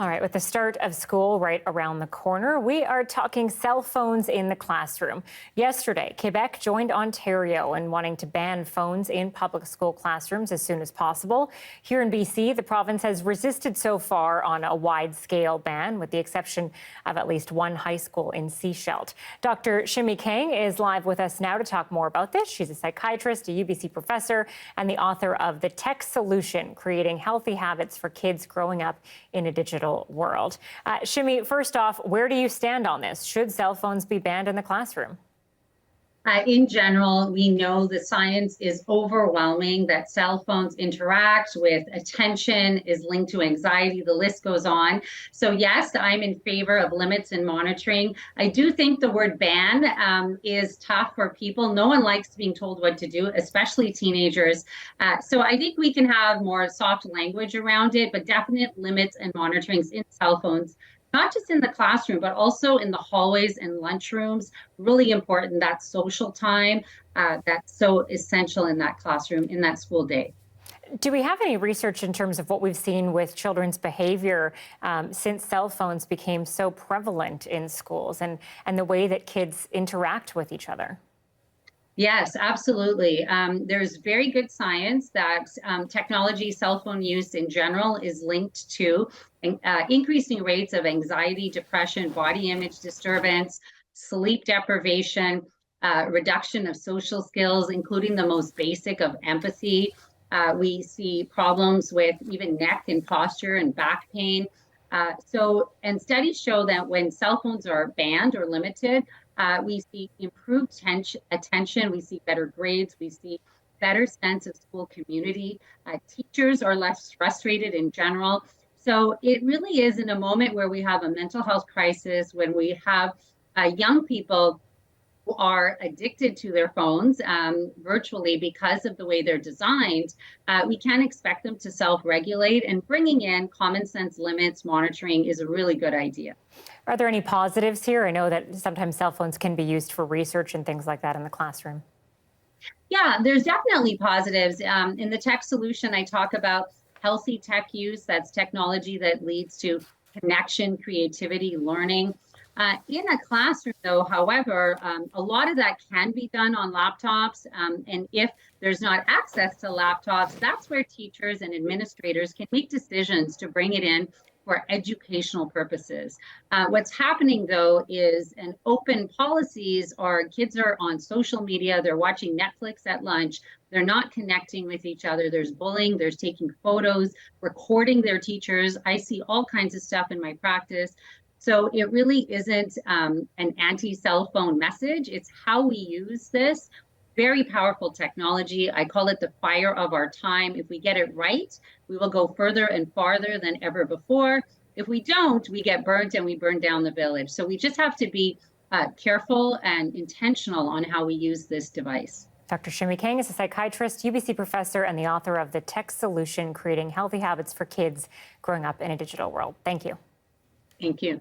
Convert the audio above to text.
All right, with the start of school right around the corner, we are talking cell phones in the classroom. Yesterday, Quebec joined Ontario in wanting to ban phones in public school classrooms as soon as possible. Here in BC, the province has resisted so far on a wide-scale ban, with the exception of at least one high school in Sechelt. Dr. Shimi Kang is live with us now to talk more about this. She's a psychiatrist, a UBC professor, and the author of The Tech Solution, Creating Healthy Habits for Kids Growing Up in a Digital World. Shimi, first off, where do you stand on this? Should cell phones be banned in the classroom? In general, we know the science is overwhelming that cell phones interact with attention, is linked to anxiety, the list goes on. So yes, I'm in favor of limits and monitoring. I do think the word ban is tough for people. No one likes being told what to do, especially teenagers. So I think we can have more soft language around it, but definite limits and monitorings in cell phones, not just in the classroom, but also in the hallways and lunchrooms. Really important, that social time that's so essential in that classroom, in that school day. Do we have any research in terms of what we've seen with children's behavior since cell phones became so prevalent in schools and the way that kids interact with each other? Yes, absolutely. There's very good science that technology, cell phone use in general, is linked to increasing rates of anxiety, depression, body image disturbance, sleep deprivation, reduction of social skills, including the most basic of empathy. We see problems with even neck and posture and back pain. And studies show that when cell phones are banned or limited, we see improved attention, we see better grades, we see better sense of school community. Teachers are less frustrated in general. So it really is in a moment where we have a mental health crisis, when we have young people who are addicted to their phones virtually because of the way they're designed. We can't expect them to self-regulate, and bringing in common sense limits, monitoring is a really good idea. Are there any positives here? I know that sometimes cell phones can be used for research and things like that in the classroom. Yeah, there's definitely positives. In the tech solution, I talk about healthy tech use. That's technology that leads to connection, creativity, learning. In a classroom, though, however, a lot of that can be done on laptops. And if there's not access to laptops, that's where teachers and administrators can make decisions to bring it in for educational purposes. What's happening, though, is an open policies are kids are on social media, they're watching Netflix at lunch, they're not connecting with each other, there's bullying, there's taking photos, recording their teachers. I see all kinds of stuff in my practice. So it really isn't an anti-cell phone message. It's how we use this very powerful technology. I call it the fire of our time. If we get it right, we will go further and farther than ever before. If we don't, we get burnt and we burn down the village. So we just have to be careful and intentional on how we use this device. Dr. Shimi Kang is a psychiatrist, UBC professor, and the author of The Tech Solution, Creating Healthy Habits for Kids Growing Up in a Digital World. Thank you. Thank you.